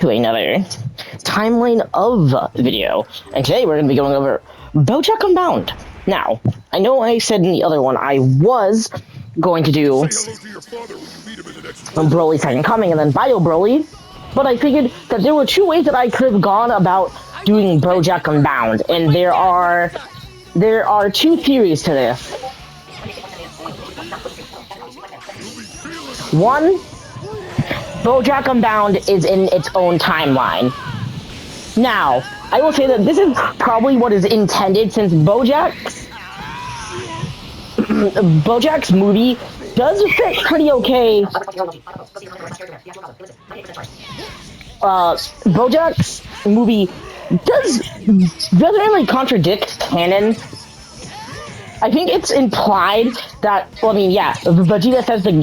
to another timeline of video, and today we're going to be going over Bojack Unbound. Now, I know I said in the other one I was going to do Broly's Second Coming and then Bio Broly, but I figured that there were two ways that I could have gone about doing Bojack Unbound, and there are two theories to this. One, Bojack Unbound is in its own timeline. Now, I will say that this is probably what is intended, since Bojack's movie does fit pretty okay. Bojack's movie doesn't really contradict canon. I think it's implied that, well, I mean, yeah, Vegeta says that, to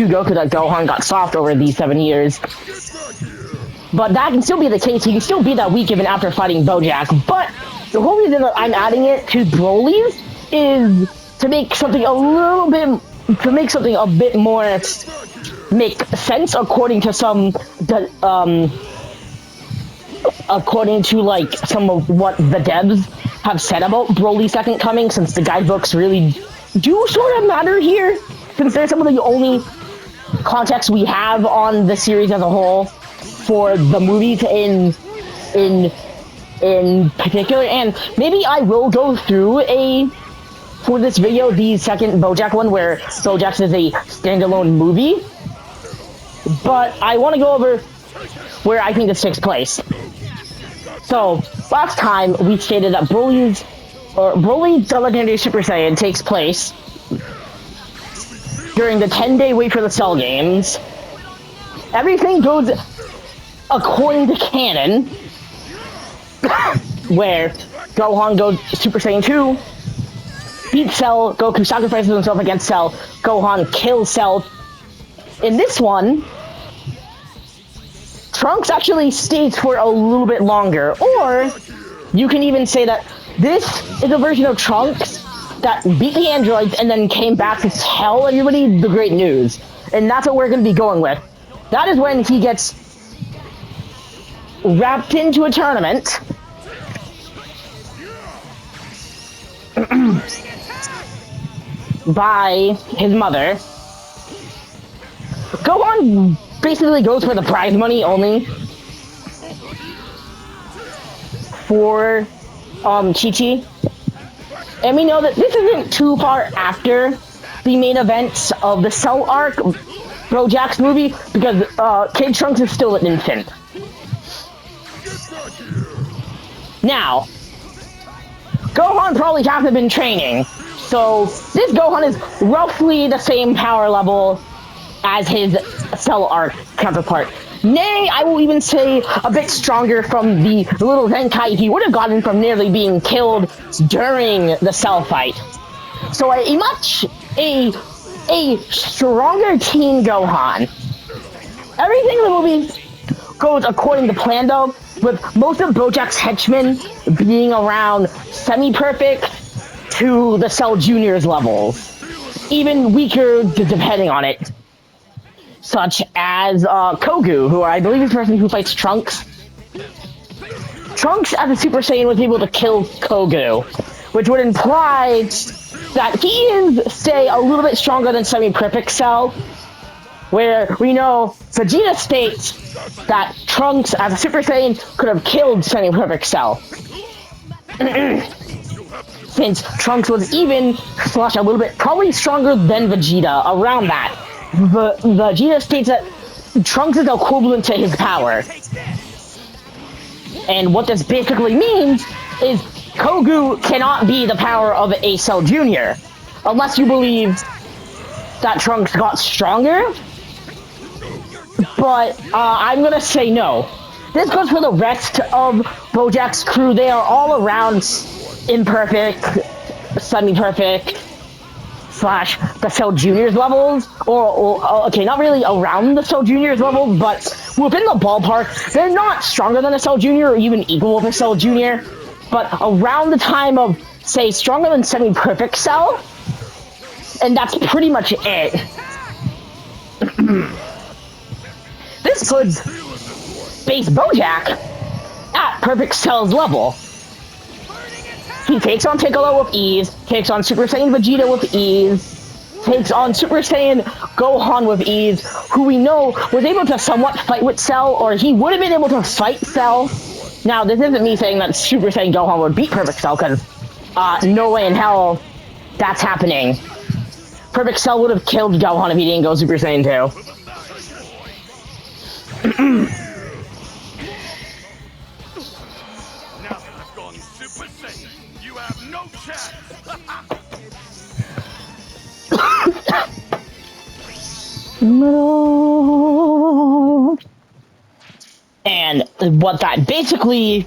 Goku that Gohan got soft over these 7 years. But that can still be the case. He can still be that weak even after fighting Bojack. But the whole reason that I'm adding it to Broly's is to make something a bit more make sense according to some what the devs have said about Broly's Second Coming, since the guidebooks really do sort of matter here, since they're some of the only context we have on the series as a whole for the movies in particular. And maybe I will go through for this video the second Bojack one, where Bojack is a standalone movie, but I want to go over where I think this takes place. So, last time we stated that Broly the Legendary Super Saiyan takes place during the 10-day wait for the Cell games. Everything goes according to canon, where Gohan goes Super Saiyan 2, beats Cell, Goku sacrifices himself against Cell, Gohan kills Cell. In this one, Trunks actually stays for a little bit longer, or you can even say that this is a version of Trunks that beat the androids and then came back to tell everybody the great news. And that's what we're going to be going with. That is when he gets wrapped into a tournament by his mother. Gohan basically goes for the prize money only for Chi-Chi. And we know that this isn't too far after the main events of the Cell arc, Bojack's movie, because Kid Trunks is still an infant. Now, Gohan probably hasn't been training, so this Gohan is roughly the same power level as his Cell arc counterpart. Nay, I will even say a bit stronger from the little Zenkai he would have gotten from nearly being killed during the Cell fight. So a stronger Teen Gohan. Everything in the movie goes according to plan, though, with most of Bojack's henchmen being around semi-perfect to the Cell Juniors levels, even weaker depending on it. Such as Kogu, who I believe is the person who fights Trunks. Trunks, as a Super Saiyan, was able to kill Kogu, which would imply that he is, say, a little bit stronger than semi-perfect Cell, where we know Vegeta states that Trunks, as a Super Saiyan, could have killed semi-perfect Cell. Since Trunks was even, slash, a little bit, probably stronger than Vegeta, around that. Vegeta states that Trunks is equivalent to his power. And what this basically means is Kogu cannot be the power of a Cell Jr. unless you believe that Trunks got stronger. But I'm gonna say no. This goes for the rest of Bojack's crew. They are all around imperfect, semi-perfect, slash the Cell Juniors levels, okay, not really around the Cell Juniors levels, but within the ballpark. They're not stronger than a Cell Junior or even equal with a Cell Junior, but around the time of, say, stronger than semi-perfect Cell, and that's pretty much it. This puts base Bojack at Perfect Cell's level. He takes on Piccolo with ease, takes on Super Saiyan Vegeta with ease, takes on Super Saiyan Gohan with ease, who we know was able to somewhat fight with Cell, or he would have been able to fight Cell. Now, this isn't me saying that Super Saiyan Gohan would beat Perfect Cell, because no way in hell that's happening. Perfect Cell would have killed Gohan if he didn't go Super Saiyan 2. Now that I've gone Super Saiyan, you have no chance. And what that basically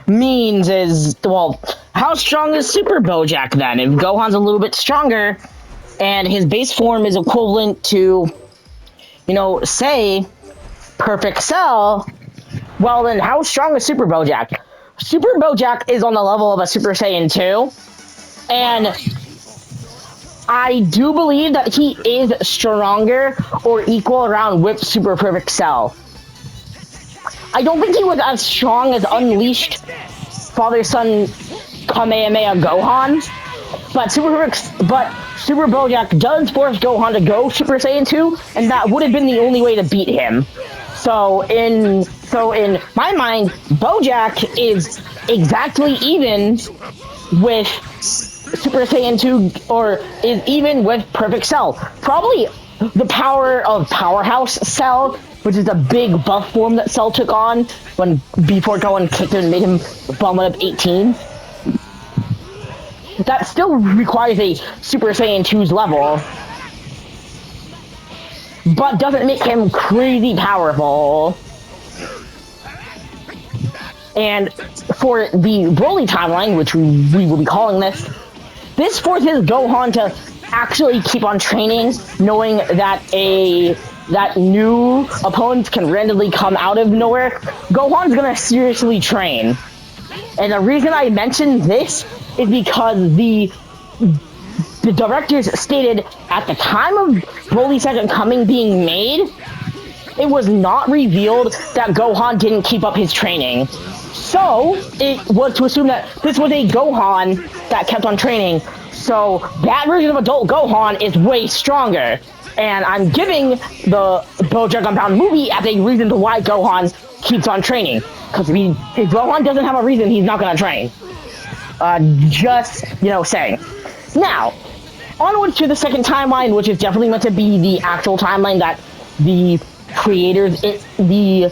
means is, well, how strong is Super Bojack then? If Gohan's a little bit stronger, and his base form is equivalent to, you know, say, Perfect Cell, well then how strong is Super Bojack? Super Bojack is on the level of a Super Saiyan 2, and I do believe that he is stronger or equal around with Super Perfect Cell. I don't think he was as strong as Unleashed Father-Son Kamehameha Gohan, but Super Bojack does force Gohan to go Super Saiyan 2, and that would have been the only way to beat him. So in my mind, Bojack is exactly even with Super Saiyan 2, or is even with Perfect Cell. Probably the power of Powerhouse Cell, which is a big buff form that Cell took on before Gohan kicked him and made him bump up 18. That still requires a Super Saiyan 2's level, but doesn't make him crazy powerful. And for the Broly timeline, which we will be calling this forces Gohan to actually keep on training, knowing that new opponents can randomly come out of nowhere. Gohan's gonna seriously train. And the reason I mentioned this is because the directors stated at the time of Broly Second Coming being made, it was not revealed that Gohan didn't keep up his training. So, it was to assume that this was a Gohan that kept on training. So, that version of adult Gohan is way stronger. And I'm giving the Bojack Unbound movie as a reason to why Gohan keeps on training. Because if Gohan doesn't have a reason, he's not going to train. Just, saying. Now, onward to the second timeline, which is definitely meant to be the actual timeline that the creators, the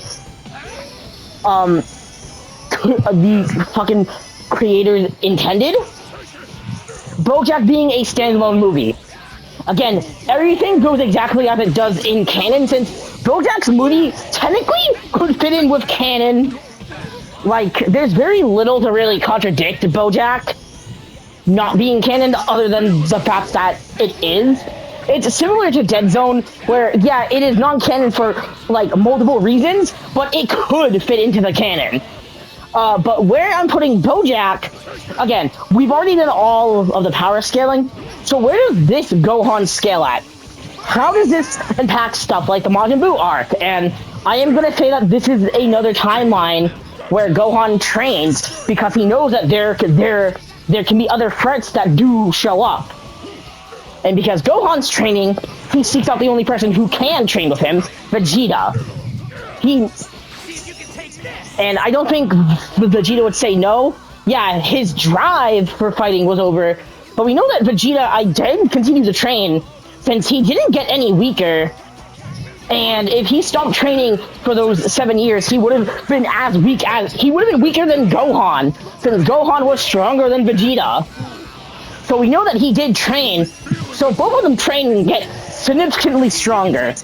fucking creators intended. Bojack being a standalone movie. Again, everything goes exactly as it does in canon, since Bojack's movie technically could fit in with canon. Like, there's very little to really contradict Bojack not being canon, other than the fact that it is. It's similar to Dead Zone, where, yeah, it is non-canon for, like, multiple reasons, but it could fit into the canon. But where I'm putting Bojack, again, we've already done all of the power scaling, so where does this Gohan scale at? How does this impact stuff like the Majin Buu arc? And I am going to say that this is another timeline where Gohan trains, because he knows that there can be other threats that do show up. And because Gohan's training, he seeks out the only person who can train with him, Vegeta. And I don't think Vegeta would say no. Yeah, his drive for fighting was over, but we know that Vegeta did continue to train, since he didn't get any weaker. And if he stopped training for those 7 years, he would have been weaker than Gohan, since Gohan was stronger than Vegeta. So we know that he did train, so both of them train and get significantly stronger.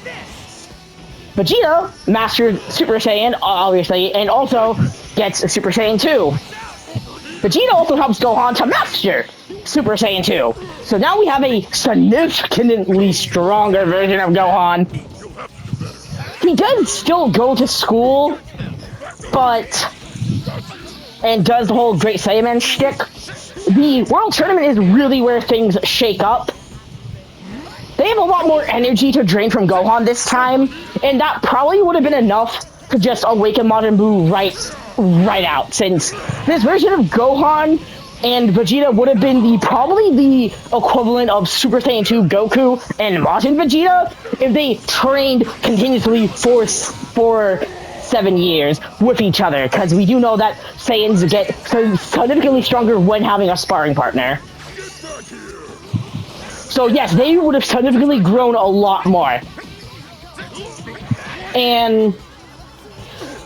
Vegeta mastered Super Saiyan, obviously, and also gets Super Saiyan 2. Vegeta also helps Gohan to master Super Saiyan 2. So now we have a significantly stronger version of Gohan. He does still go to school, and does the whole Great Saiyaman shtick. The World Tournament is really where things shake up. They have a lot more energy to drain from Gohan this time, and that probably would have been enough to just awaken Majin Buu right out, since this version of Gohan and Vegeta would have been probably the equivalent of Super Saiyan 2 Goku and Majin Vegeta if they trained continuously for 7 years with each other, because we do know that Saiyans get significantly stronger when having a sparring partner. So yes, they would have significantly grown a lot more. And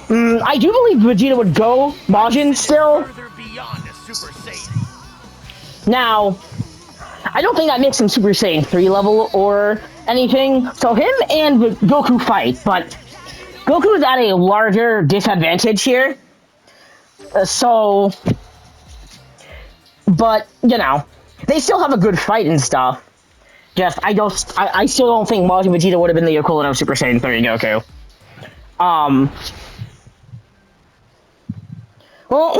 I do believe Vegeta would go Majin still. Now, I don't think that makes him Super Saiyan 3 level or anything. So him and Goku fight, but Goku is at a larger disadvantage here. But you know, they still have a good fight and stuff. Just I still don't think Majin Vegeta would have been the equivalent of Super Saiyan 3 Goku. Well,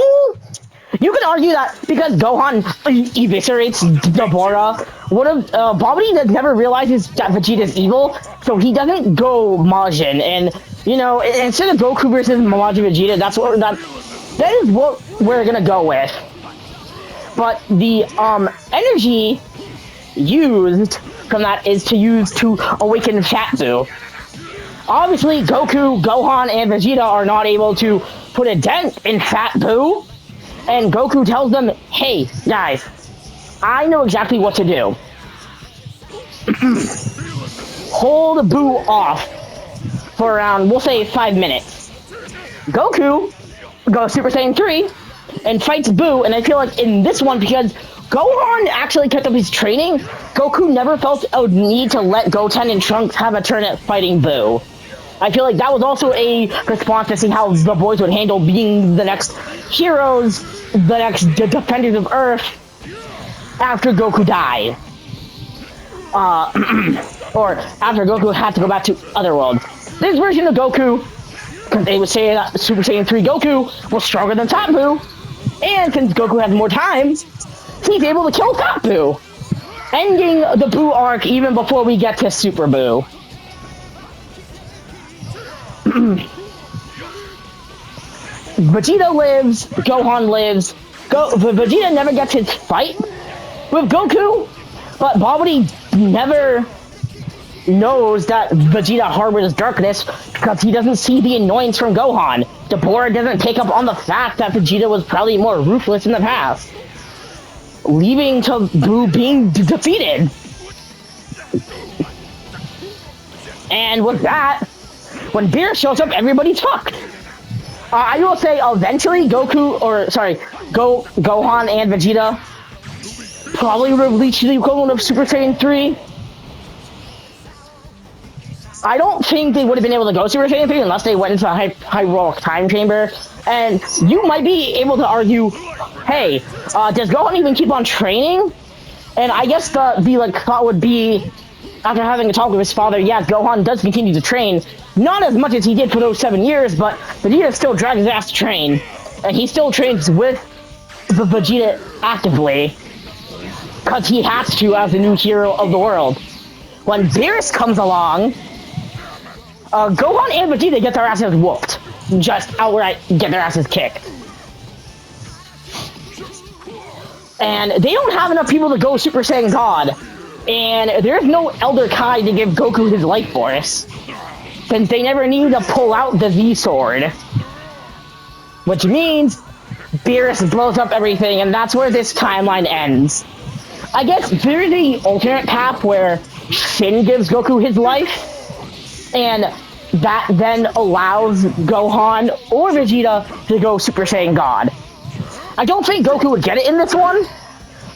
you could argue that because Gohan eviscerates Deborah, Babidi never realizes that Vegeta's evil, so he doesn't go Majin. And you know, instead of Goku versus Majin Vegeta, that is what we're gonna go with. But the energy used from that is to awaken Fat Buu. Obviously, Goku, Gohan, and Vegeta are not able to put a dent in Fat Buu, and Goku tells them, "Hey, guys, I know exactly what to do. Hold Buu off for around, we'll say, 5 minutes." Goku goes Super Saiyan 3 and fights Buu, and I feel like in this one, because Gohan actually kept up his training, Goku never felt a need to let Goten and Trunks have a turn at fighting Buu. I feel like that was also a response to see how the boys would handle being the next heroes, the next defenders of Earth, after Goku died. Or after Goku had to go back to Otherworld. This version of Goku, because they would say that Super Saiyan 3 Goku was stronger than Fat Buu, and since Goku has more time, he's able to kill Fat Buu, ending the Buu arc even before we get to Super Buu. Vegeta lives, Gohan lives. Vegeta never gets his fight with Goku, but Babidi never knows that Vegeta harbors darkness because he doesn't see the annoyance from Gohan. Deborah doesn't pick up on the fact that Vegeta was probably more ruthless in the past, leaving to Buu being defeated. And with that, when Beer shows up, everybody's fucked. I will say, eventually, Gohan and Vegeta probably would have reached the equivalent of Super Saiyan 3. I don't think they would have been able to go Super Saiyan 3 unless they went into a Hyroic Time Chamber. And you might be able to argue, hey, does Gohan even keep on training? And I guess the thought would be, after having a talk with his father, yeah, Gohan does continue to train. Not as much as he did for those 7 years, but Vegeta still drags his ass to train. And he still trains with the Vegeta actively. Because he has to as the new hero of the world. When Beerus comes along, Gohan and Vegeta get their asses whooped. Just outright get their asses kicked. And they don't have enough people to go Super Saiyan God. And there's no Elder Kai to give Goku his life force, since they never need to pull out the Z-Sword. Which means Beerus blows up everything, and that's where this timeline ends. I guess there's the alternate path where Shin gives Goku his life, and that then allows Gohan or Vegeta to go Super Saiyan God. I don't think Goku would get it in this one,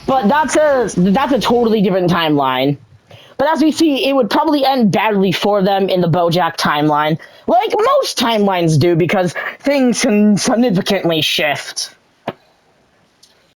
but that's a totally different timeline. But as we see, it would probably end badly for them in the Bojack timeline, like most timelines do, because things can significantly shift.